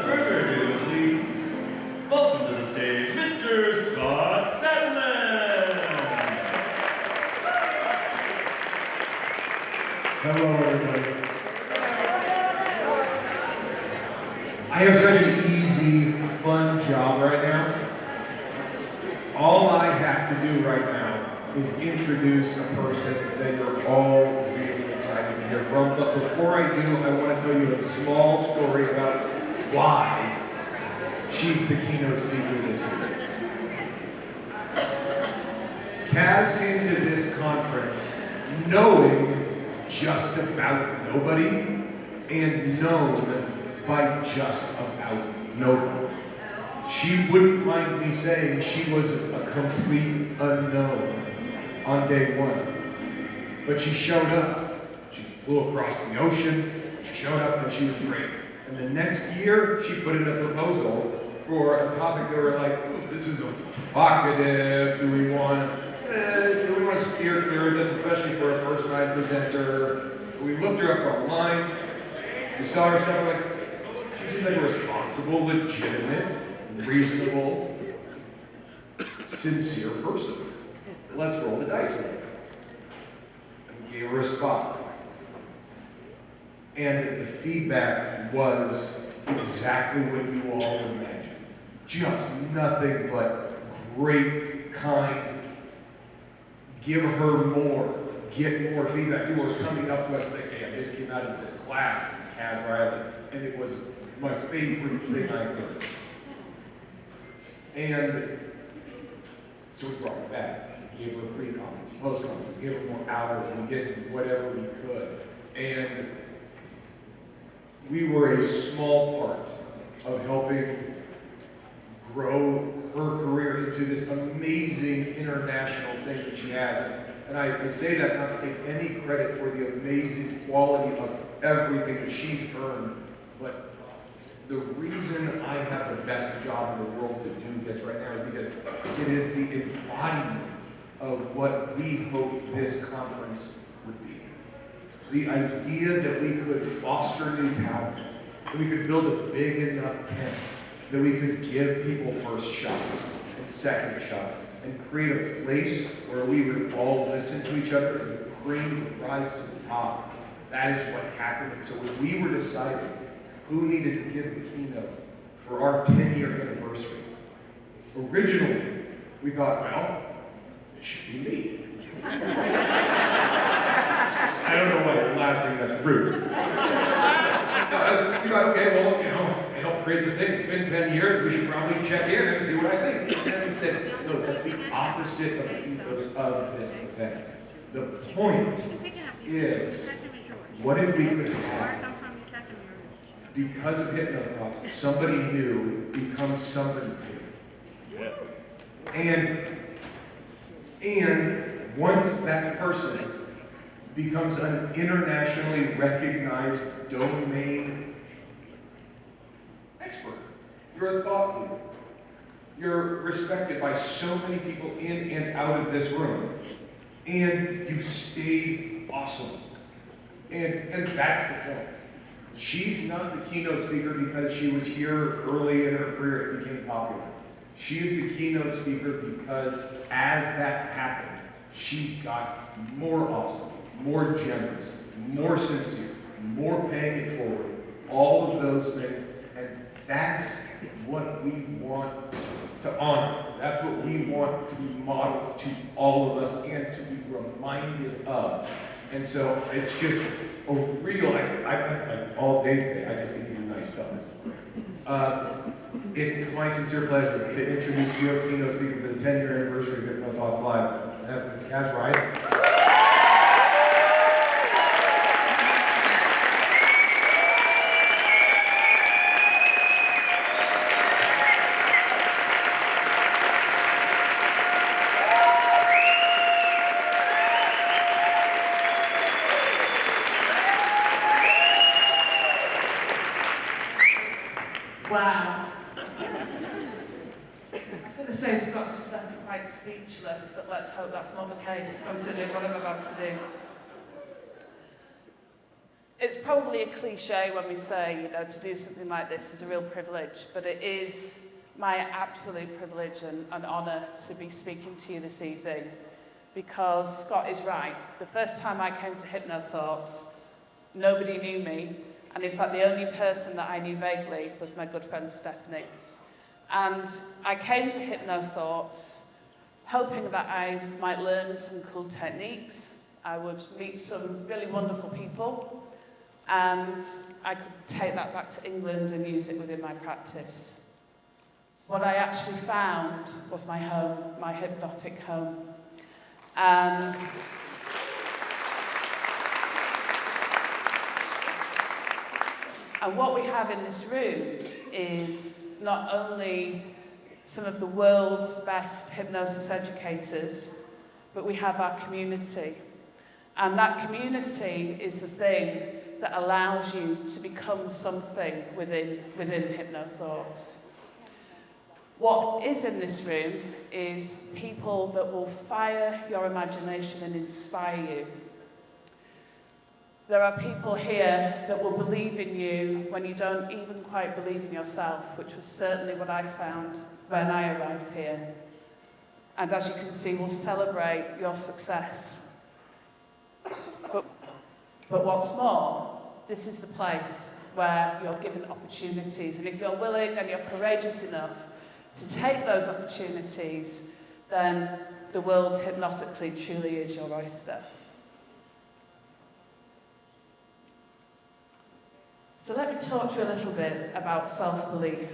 further ado, please welcome to the stage, Mr. Scott Sadler. Hello, everybody. I have such an easy, fun job right now. All I have to do right now is introduce a person that you're all really excited to hear from. But before I do, I want to tell you a small story about why she's the keynote speaker this year. Kaz came to this conference knowing just about nobody and known by just about nobody. She wouldn't mind me saying she was a complete unknown on day one. But she showed up. She flew across the ocean. She showed up and she was great. And the next year, she put in a proposal for a topic that were like, "Ooh, this is provocative. Do we want to steer clear of this, especially for a first-time presenter?" We looked her up online. We saw her stuff, like, she seemed like a responsible, legitimate, reasonable, sincere person. Let's roll the dice with her. And we gave her a spot. And the feedback was exactly what you all imagined. Just nothing but great, kind, give her more, get more feedback. People were coming up to us like, "Hey, I just came out of this class from Kaz Riley, and it was my favorite thing I heard." And so we brought her back. We gave her a pre-conference, post-conference, we gave her more hours, we did whatever we could. And we were a small part of helping grow her career into this amazing international thing that she has. And I say that not to take any credit for the amazing quality of everything that she's earned, but the reason I have the best job in the world to do this right now is because it is the embodiment of what we hope this conference would be. The idea that we could foster new talent, that we could build a big enough tent, that we could give people first shots and second shots, and create a place where we would all listen to each other and the cream would rise to the top. That is what happened. And so when we were deciding who needed to give the keynote for our 10-year anniversary, originally we thought, well, it should be me. I don't know why you're laughing, that's rude. We thought, okay, well, I helped create this thing. It's been 10 years, we should probably check in and see what I think. And then we said, no, that's the opposite of the ethos of this event. The point is, what if we could have, because of Hypno Thoughts, somebody new becomes somebody new. And once that person becomes an internationally recognized domain expert, you're a thought leader. You're respected by so many people in and out of this room. And you've stayed awesome. And that's the point. She's not the keynote speaker because she was here early in her career and became popular. She is the keynote speaker because as that happened, she got more awesome, more generous, more sincere, more paying it forward, all of those things. And that's what we want to honor. That's what we want to be modeled to all of us and to be reminded of. And so it's just a real, I all day today, I just get to do nice stuff. This is great. It's my sincere pleasure to introduce your keynote speaker for the 10-year anniversary of Hypno Thoughts Live. And that's Ms. Kaz Riley. Wow. I was going to say Scott's just left me quite speechless, but let's hope that's not the case. I'm to do what I'm about to do. It's probably a cliche when we say, to do something like this is a real privilege, but it is my absolute privilege and honour to be speaking to you this evening, because Scott is right. The first time I came to Hypno Thoughts, nobody knew me, and in fact the only person that I knew vaguely was my good friend Stephanie. And I came to Hypno Thoughts hoping that I might learn some cool techniques, I would meet some really wonderful people, and I could take that back to England and use it within my practice. What I actually found was my home, my hypnotic home. And what we have in this room is not only some of the world's best hypnosis educators, but we have our community. And that community is the thing that allows you to become something within Hypno Thoughts. What is in this room is people that will fire your imagination and inspire you. There are people here that will believe in you when you don't even quite believe in yourself, which was certainly what I found when I arrived here. And as you can see, we'll celebrate your success. But what's more, this is the place where you're given opportunities. And if you're willing and you're courageous enough to take those opportunities, then the world hypnotically truly is your oyster. So let me talk to you a little bit about self-belief.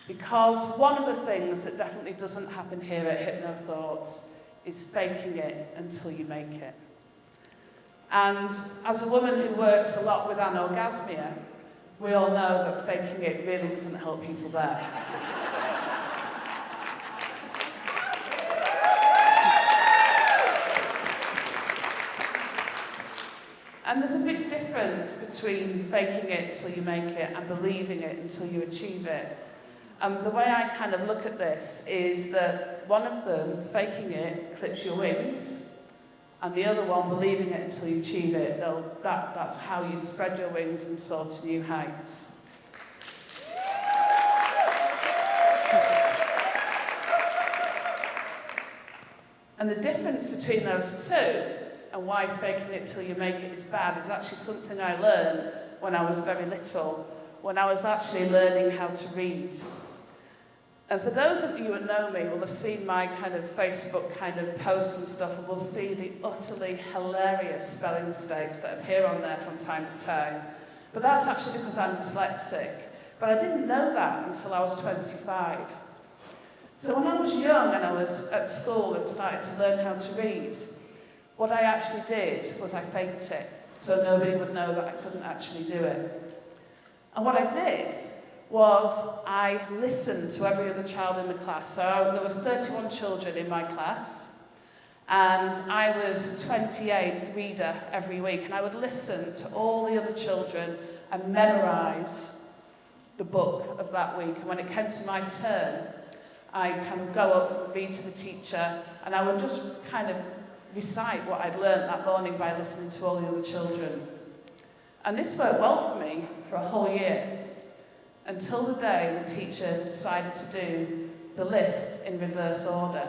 Because one of the things that definitely doesn't happen here at Hypno Thoughts is faking it until you make it. And as a woman who works a lot with anorgasmia, we all know that faking it really doesn't help people there. And there's a big difference between faking it till you make it and believing it until you achieve it. The way I kind of look at this is that one of them, faking it, clips your wings, and the other one, believing it until you achieve it, that's how you spread your wings and soar to new heights. And the difference between those two, and why faking it till you make it is bad, is actually something I learned when I was very little, when I was actually learning how to read. And for those of you who know me will have seen my kind of Facebook kind of posts and stuff, and will see the utterly hilarious spelling mistakes that appear on there from time to time. But that's actually because I'm dyslexic. But I didn't know that until I was 25. So when I was young and I was at school and started to learn how to read, what I actually did was I faked it, so nobody would know that I couldn't actually do it. And what I did was I listened to every other child in the class. So there was 31 children in my class, and I was 28th reader every week, and I would listen to all the other children and memorize the book of that week. And when it came to my turn, I kind of go up and read to the teacher, and I would just kind of recite what I'd learned that morning by listening to all the other children. And this worked well for me for a whole year, until the day the teacher decided to do the list in reverse order.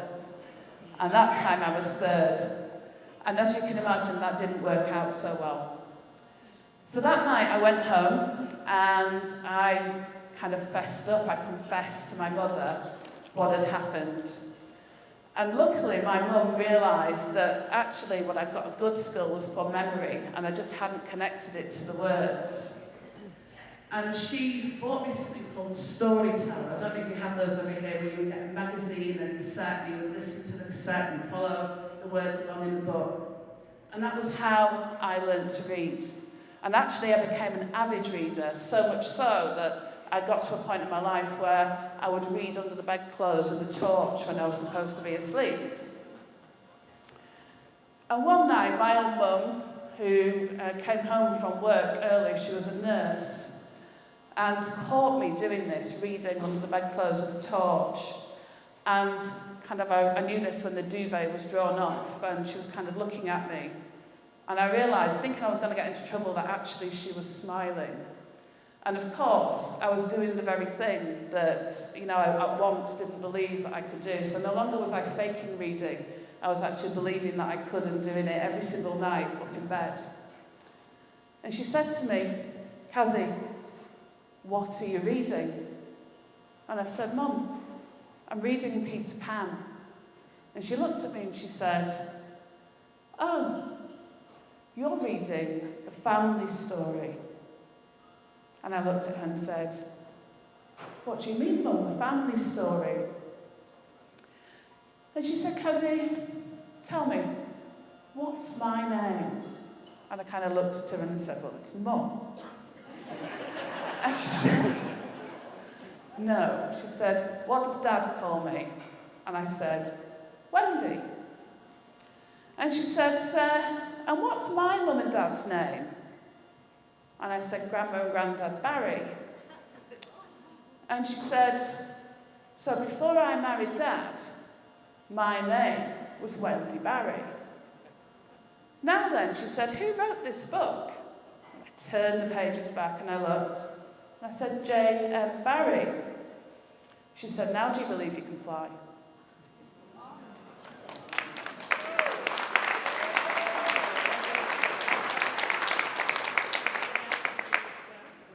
And that time I was third. And as you can imagine, that didn't work out so well. So that night I went home and I kind of fessed up, I confessed to my mother what had happened. And luckily my mum realised that actually what I'd got a good skill was for memory, and I just hadn't connected it to the words. And she bought me something called Storyteller. I don't know if you have those over here, where you would get a magazine and cassette, and you would listen to the cassette and follow the words along in the book. And that was how I learned to read. And actually I became an avid reader, so much so that I got to a point in my life where I would read under the bedclothes with a torch when I was supposed to be asleep. And one night, my old mum, who came home from work early, she was a nurse, and caught me doing this, reading under the bedclothes with a torch. And kind of, I knew this when the duvet was drawn off, and she was kind of looking at me. And I realised, thinking I was going to get into trouble, that actually she was smiling. And of course, I was doing the very thing that, I at once didn't believe that I could do. So no longer was I faking reading, I was actually believing that I could and doing it every single night up in bed. And she said to me, "Kazi, what are you reading?" And I said, "Mum, I'm reading Peter Pan." And she looked at me and she said, "Oh, you're reading the family story." And I looked at her and said, "What do you mean, Mum, the family story?" And she said, "Kazi, tell me, what's my name?" And I kind of looked at her and said, "Well, it's Mum." And she said, "No." She said, "What does Dad call me?" And I said, "Wendy." And she said, "And what's my mum and dad's name?" And I said, "Grandma and Granddad Barry." And she said, "So before I married Dad, my name was Wendy Barry." "Now then," she said, "who wrote this book?" I turned the pages back and I looked. And I said, J.M. Barrie. She said, "Now do you believe you can fly?"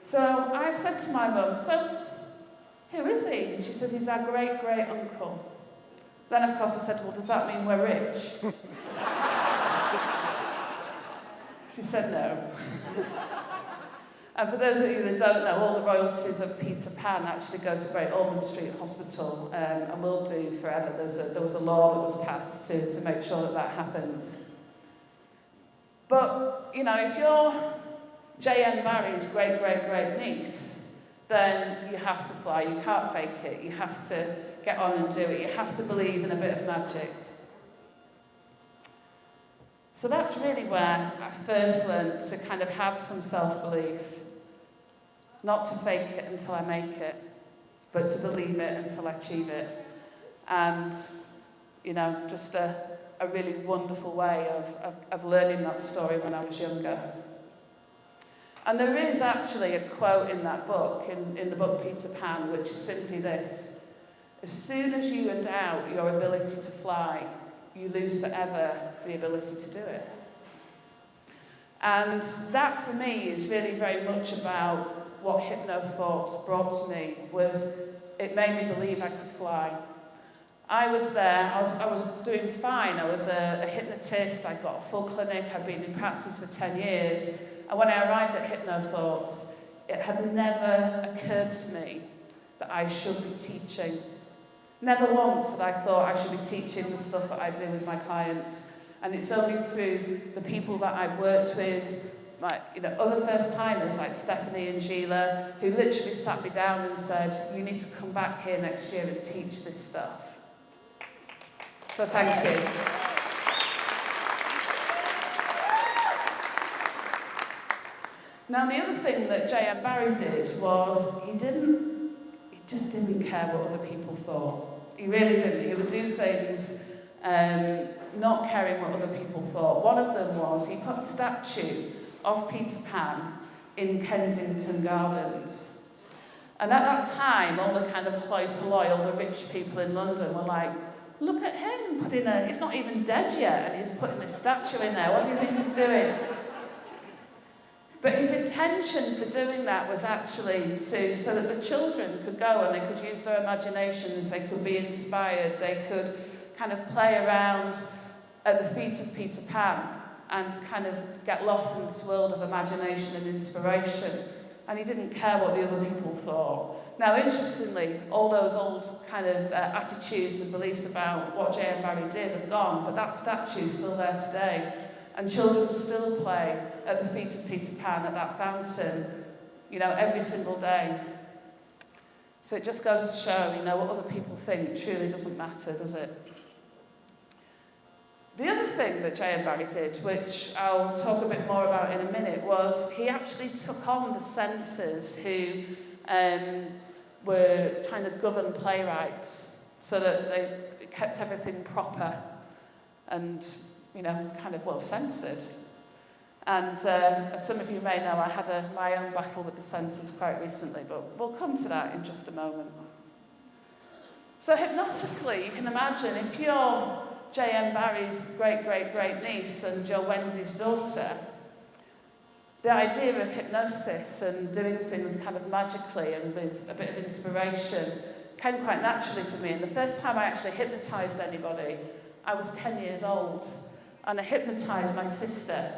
So I said to my mum, "So, who is he?" And she said, "He's our great-great-uncle." Then, of course, I said, "Well, does that mean we're rich?" She said no. And for those of you that don't know, all the royalties of Peter Pan actually go to Great Ormond Street Hospital, and will do forever. There was a law that was passed to make sure that that happens. But, if you're J.M. Barrie's great-great-great-niece, then you have to fly. You can't fake it. You have to get on and do it. You have to believe in a bit of magic. So that's really where I first learned to kind of have some self-belief. Not to fake it until I make it, but to believe it until I achieve it. And, just a really wonderful way of learning that story when I was younger. And there is actually a quote in that book, in the book Peter Pan, which is simply this: "As soon as you doubt your ability to fly, you lose forever the ability to do it." And that, for me, is really very much about what Hypno Thoughts brought to me. Was it made me believe I could fly. I was there, I was doing fine. I was a hypnotist, I got a full clinic, I'd been in practice for 10 years. And when I arrived at Hypno Thoughts, it had never occurred to me that I should be teaching. Never once had I thought I should be teaching the stuff that I do with my clients. And it's only through the people that I've worked with, other first-timers like Stephanie and Sheila, who literally sat me down and said, "You need to come back here next year and teach this stuff." So thank you. Now, the other thing that J.M. Barrie did was he just didn't care what other people thought. He really didn't. He would do things not caring what other people thought. One of them was he put a statue of Peter Pan in Kensington Gardens. And at that time, all the kind of hoi polloi, all the rich people in London were like, "Look at him he's not even dead yet, and he's putting a statue in there. What do you think he's doing?" But his intention for doing that was actually so that the children could go and they could use their imaginations, they could be inspired, they could kind of play around at the feet of Peter Pan and kind of get lost in this world of imagination and inspiration. And he didn't care what the other people thought. Now, interestingly, all those old kind of attitudes and beliefs about what J.M. Barrie did have gone, but that statue's still there today. And children still play at the feet of Peter Pan at that fountain, every single day. So it just goes to show, what other people think truly doesn't matter, does it? The other thing that J.M. Barrie did, which I'll talk a bit more about in a minute, was he actually took on the censors who were trying to govern playwrights so that they kept everything proper and, kind of well censored. And as some of you may know, I had my own battle with the censors quite recently, but we'll come to that in just a moment. So hypnotically, you can imagine if you're J.M. Barrie's great-great-great-niece and you're Wendy's daughter, the idea of hypnosis and doing things kind of magically and with a bit of inspiration came quite naturally for me. And the first time I actually hypnotized anybody, I was 10 years old, and I hypnotized my sister.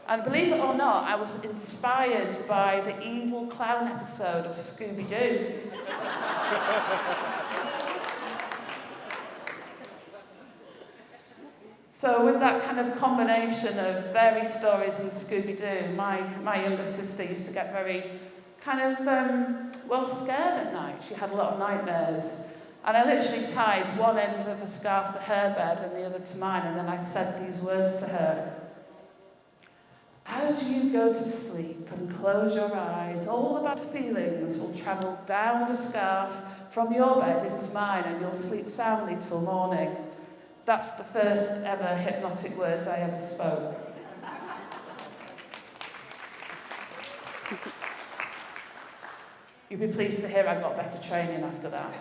And believe it or not, I was inspired by the evil clown episode of Scooby-Doo. So with that kind of combination of fairy stories and Scooby-Doo, my younger sister used to get very kind of, scared at night. She had a lot of nightmares. And I literally tied one end of a scarf to her bed and the other to mine, and then I said these words to her. As you go to sleep and close your eyes, all the bad feelings will travel down the scarf from your bed into mine, and you'll sleep soundly till morning. That's the first ever hypnotic words I ever spoke. You'll be pleased to hear I got better training after that.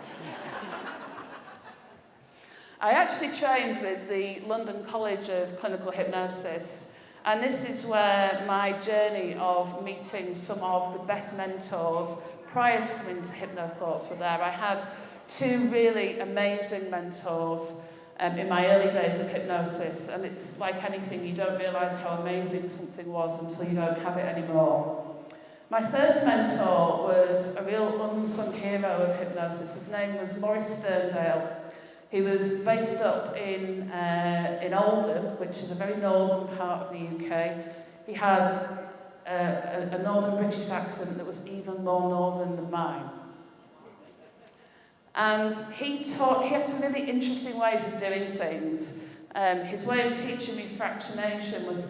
I actually trained with the London College of Clinical Hypnosis, and this is where my journey of meeting some of the best mentors prior to coming to Hypno Thoughts were there. I had two really amazing mentors in my early days of hypnosis, and it's like anything, you don't realise how amazing something was until you don't have it anymore. My first mentor was a real unsung hero of hypnosis. His name was Maurice Sterndale. He was based up in Oldham, which is a very northern part of the UK. He had a northern British accent that was even more northern than mine. And he had some really interesting ways of doing things. His way of teaching me fractionation was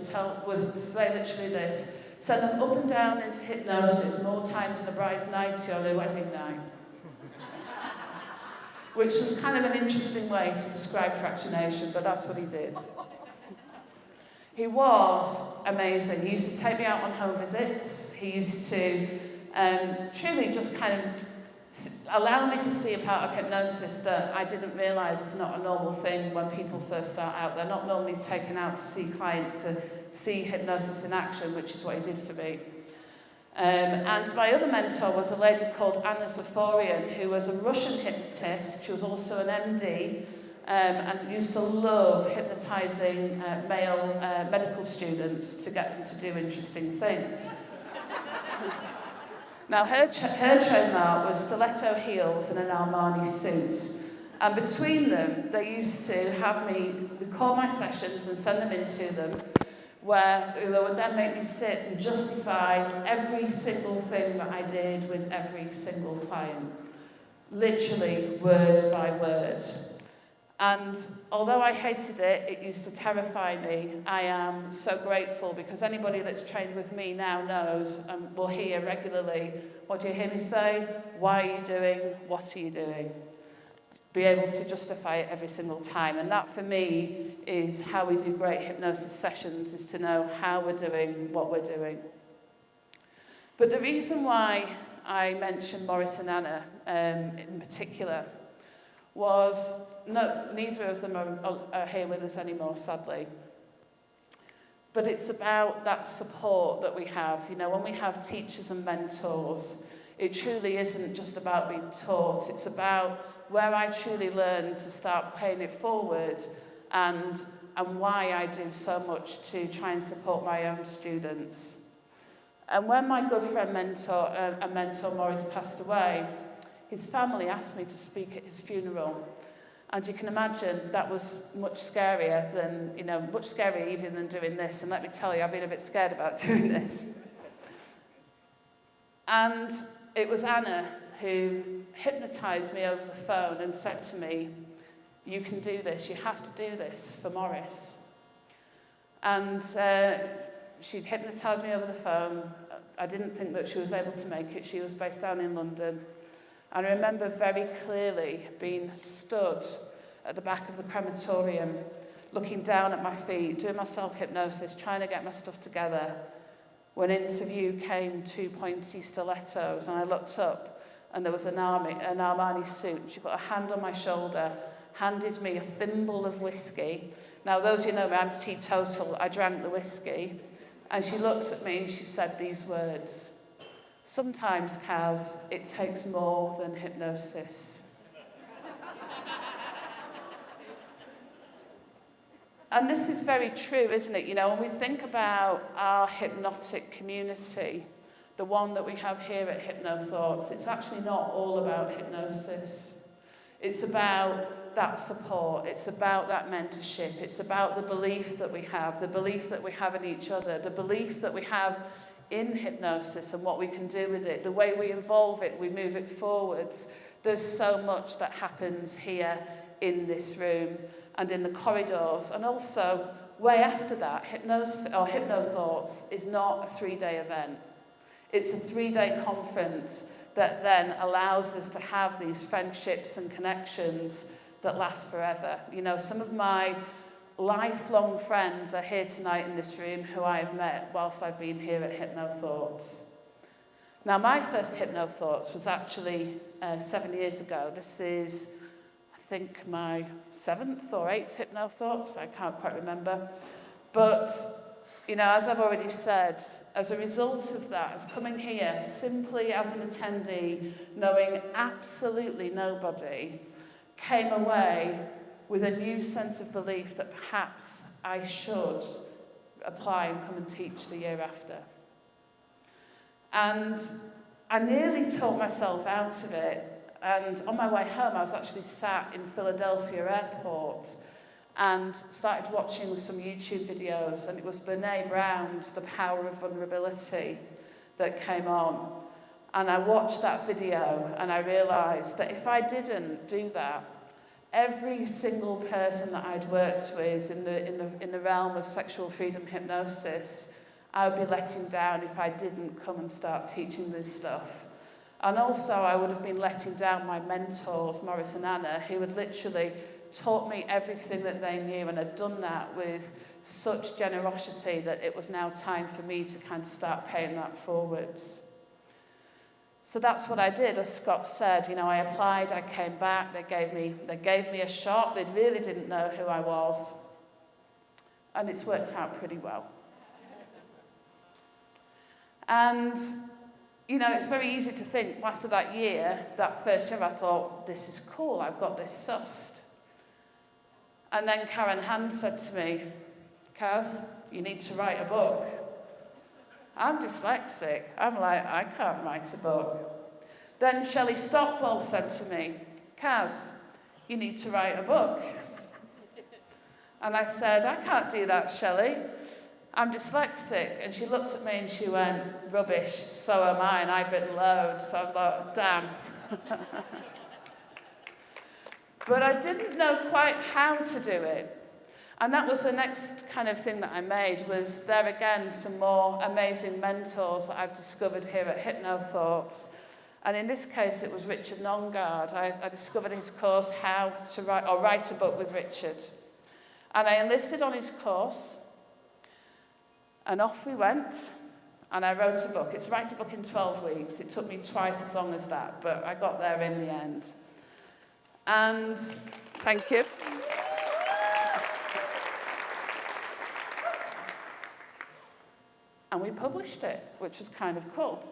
to say literally this: send them up and down into hypnosis more times than a bride's nightie on a wedding night. Which was kind of an interesting way to describe fractionation, but that's what he did. He was amazing. He used to take me out on home visits. He used to truly just kind of allow me to see a part of hypnosis that I didn't realise is not a normal thing when people first start out. They're not normally taken out to see clients to see hypnosis in action, which is what he did for me. And my other mentor was a lady called Anna Zaforian, who was a Russian hypnotist. She was also an MD and used to love hypnotising male medical students to get them to do interesting things. Now, her trademark was stiletto heels and an Armani suit. And between them, they used to have me record my sessions and send them into them, where they would then make me sit and justify every single thing that I did with every single client. Literally, word by word. And although I hated it, it used to terrify me. I am so grateful because anybody that's trained with me now knows and will hear regularly, what do you hear me say? Why are you doing? What are you doing? Be able to justify it every single time. And that for me is how we do great hypnosis sessions, is to know how we're doing what we're doing. But the reason why I mentioned Maurice and Anna in particular was neither of them are here with us anymore, sadly. But it's about that support that we have. You know, when we have teachers and mentors, it truly isn't just about being taught. It's about where I truly learned to start paying it forward and why I do so much to try and support my own students. And when my good friend mentor Maurice passed away, his family asked me to speak at his funeral. And you can imagine that was much scarier even than doing this. And let me tell you, I've been a bit scared about doing this. And it was Anna who hypnotized me over the phone and said to me, you can do this, you have to do this for Maurice. And she'd hypnotized me over the phone. I didn't think that she was able to make it. She was based down in London. And I remember very clearly being stood at the back of the crematorium, looking down at my feet, doing my self-hypnosis, trying to get my stuff together, when into view came 2 pointy stilettos, and I looked up, and there was an Armani suit. She put a hand on my shoulder, handed me a thimble of whiskey. Now, those of you know me, I'm teetotal. I drank the whiskey. And she looked at me and she said these words: "Sometimes, Kaz, it takes more than hypnosis." And this is very true, isn't it? You know, when we think about our hypnotic community, the one that we have here at Hypno Thoughts, it's actually not all about hypnosis. It's about that support. It's about that mentorship. It's about the belief that we have, the belief that we have in each other, the belief that we have in hypnosis and what we can do with it, the way we evolve it, we move it forwards. There's so much that happens here in this room and in the corridors, and also way after that. Hypno Thoughts is not a 3-day event. It's a 3-day conference that then allows us to have these friendships and connections that last forever. You know, some of my lifelong friends are here tonight in this room who I have met whilst I've been here at Hypno Thoughts. Now, my first Hypno Thoughts was actually 7 years ago. This is, I think, my 7th or 8th Hypno Thoughts. I can't quite remember. But, you know, as I've already said, as a result of that, as coming here simply as an attendee, knowing absolutely nobody, came away with a new sense of belief that perhaps I should apply and come and teach the year after. And I nearly talked myself out of it. And on my way home, I was actually sat in Philadelphia airport and started watching some YouTube videos, and it was Brené Brown's The Power of Vulnerability that came on. And I watched that video and I realised that if I didn't do that, every single person that I'd worked with in the realm of sexual freedom hypnosis, I would be letting down if I didn't come and start teaching this stuff. And also I would have been letting down my mentors, Maurice and Anna, who had literally taught me everything that they knew and had done that with such generosity that it was now time for me to kind of start paying that forwards. So that's what I did. As Scott said, you know, I applied, I came back, they gave me a shot. They really didn't know who I was. And it's worked out pretty well. And, you know, it's very easy to think, well, after that year, that first year, I thought, this is cool, I've got this sussed. And then Karen Hand said to me, Kaz, you need to write a book. I'm dyslexic. I'm like, I can't write a book. Then Shelley Stockwell said to me, Kaz, you need to write a book. And I said, I can't do that, Shelley. I'm dyslexic. And she looked at me and she went, rubbish, so am I, and I've written loads. So I thought, damn. But I didn't know quite how to do it. And that was the next kind of thing that I made, was there again some more amazing mentors that I've discovered here at Hypno Thoughts. And in this case, it was Richard Nongard. I discovered his course, How to Write a Book with Richard. And I enlisted on his course, and off we went, and I wrote a book. It's write a book in 12 weeks. It took me twice as long as that, but I got there in the end. And thank you. And we published it, which was kind of cool.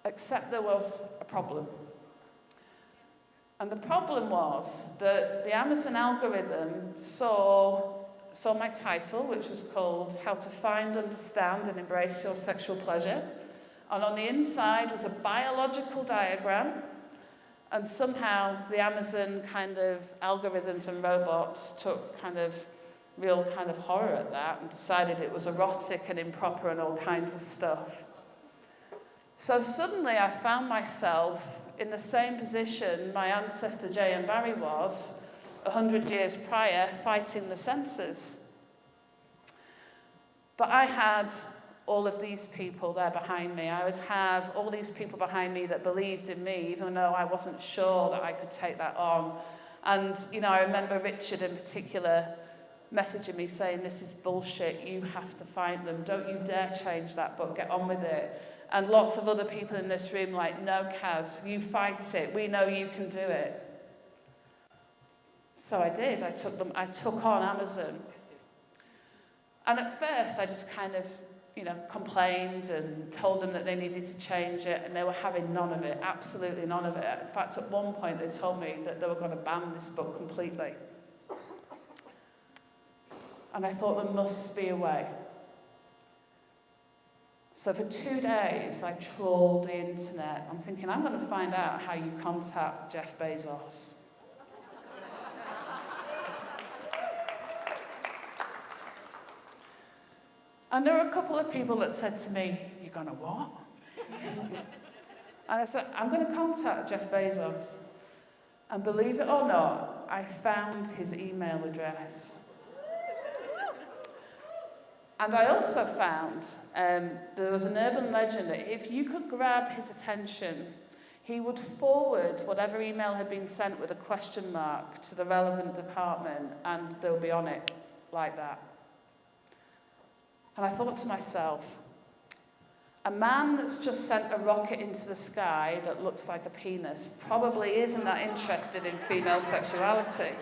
Except there was a problem. And the problem was that the Amazon algorithm saw my title, which was called How to Find, Understand and Embrace Your Sexual Pleasure. And on the inside was a biological diagram. And somehow the Amazon kind of algorithms and robots took kind of real kind of horror at that and decided it was erotic and improper and all kinds of stuff. So suddenly I found myself in the same position my ancestor J.M. Barrie was 100 years prior, fighting the censors. But I had all of these people there behind me. I would have all these people behind me that believed in me, even though I wasn't sure that I could take that on. And, I remember Richard in particular messaging me saying, this is bullshit, you have to find them, don't you dare change that book, get on with it. And lots of other people in this room like, no, Kaz, you fight it, we know you can do it. So I did, I took on Amazon. And at first I just kind of, complained and told them that they needed to change it, and they were having none of it, absolutely none of it. In fact, at one point they told me that they were going to ban this book completely. And I thought there must be a way. So for 2 days, I trawled the internet. I'm thinking, I'm going to find out how you contact Jeff Bezos. And there were a couple of people that said to me, you're going to what? And I said, I'm going to contact Jeff Bezos. And believe it or not, I found his email address. And I also found there was an urban legend that if you could grab his attention, he would forward whatever email had been sent with a question mark to the relevant department, and they'll be on it like that. And I thought to myself, a man that's just sent a rocket into the sky that looks like a penis probably isn't that interested in female sexuality.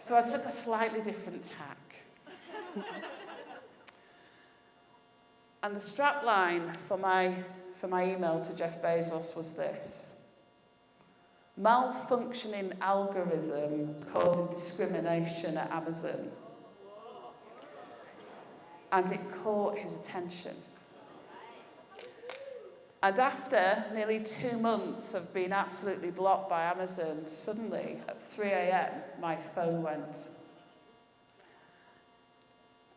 So I took a slightly different tack. And the strapline for my email to Jeff Bezos was this: malfunctioning algorithm causing discrimination at Amazon. And it caught his attention. And after nearly 2 months of being absolutely blocked by Amazon, suddenly at 3 a.m. my phone went.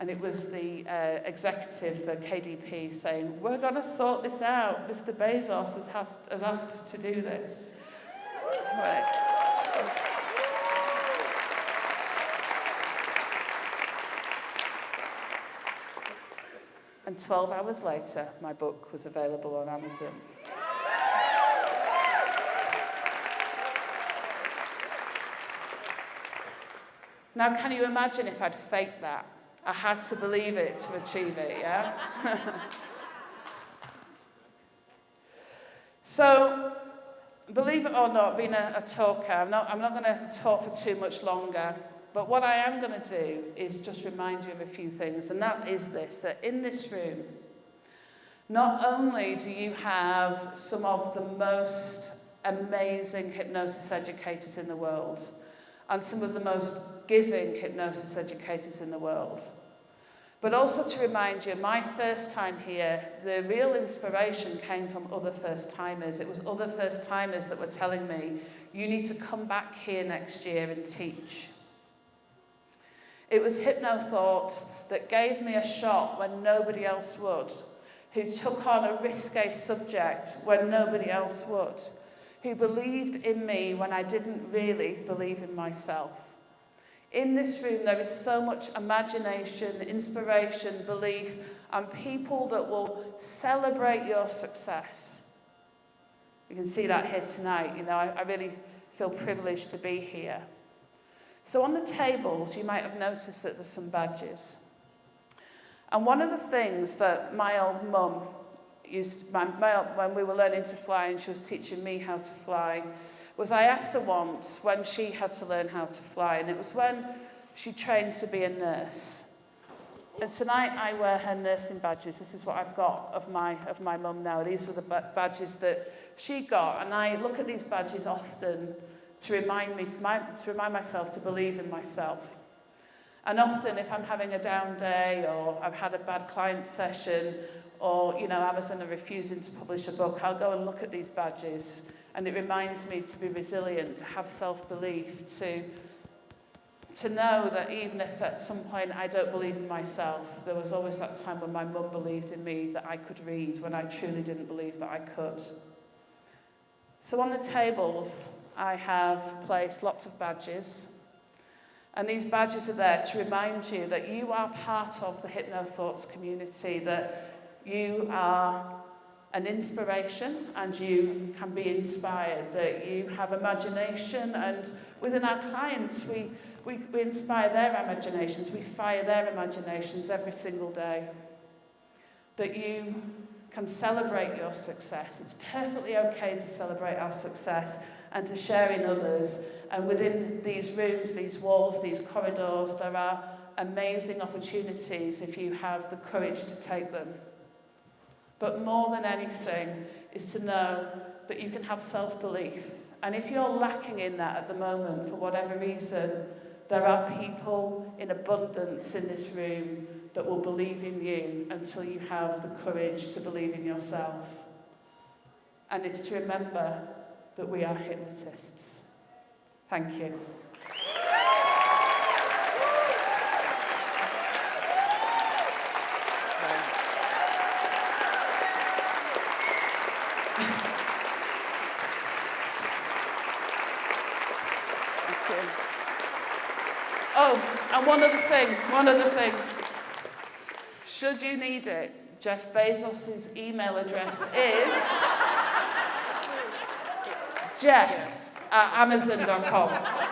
And it was the executive for KDP saying, we're going to sort this out. Mr. Bezos has asked us to do this. Right. And 12 hours later, my book was available on Amazon. Now, can you imagine if I'd faked that? I had to believe it to achieve it, yeah? So, believe it or not, being a talker, I'm not going to talk for too much longer. But what I am going to do is just remind you of a few things, and that is this, that in this room, not only do you have some of the most amazing hypnosis educators in the world, and some of the most giving hypnosis educators in the world, but also to remind you, my first time here, the real inspiration came from other first-timers. It was other first-timers that were telling me, you need to come back here next year and teach. It was Hypno Thoughts that gave me a shot when nobody else would, who took on a risque subject when nobody else would, who believed in me when I didn't really believe in myself. In this room, there is so much imagination, inspiration, belief, and people that will celebrate your success. You can see that here tonight. I really feel privileged to be here. So on the tables, you might have noticed that there's some badges. And one of the things that my old mum when we were learning to fly and she was teaching me how to fly, was I asked her once when she had to learn how to fly, and it was when she trained to be a nurse. And tonight I wear her nursing badges. This is what I've got of my mum now. These were the badges that she got, and I look at these badges often to remind myself to believe in myself. And often if I'm having a down day or I've had a bad client session or, Amazon are refusing to publish a book, I'll go and look at these badges, and it reminds me to be resilient, to have self-belief, to know that even if at some point I don't believe in myself, there was always that time when my mum believed in me that I could read when I truly didn't believe that I could. So on the tables, I have placed lots of badges. And these badges are there to remind you that you are part of the Hypno Thoughts community, that you are an inspiration and you can be inspired, that you have imagination, and within our clients we inspire their imaginations, we fire their imaginations every single day. That you can celebrate your success. It's perfectly okay to celebrate our success and to share in others. And within these rooms, these walls, these corridors, there are amazing opportunities if you have the courage to take them. But more than anything is to know that you can have self-belief. And if you're lacking in that at the moment, for whatever reason, there are people in abundance in this room that will believe in you until you have the courage to believe in yourself. And it's to remember that we are hypnotists. Thank you. Oh, and one other thing. Should you need it, Jeff Bezos' email address is jeff@amazon.com.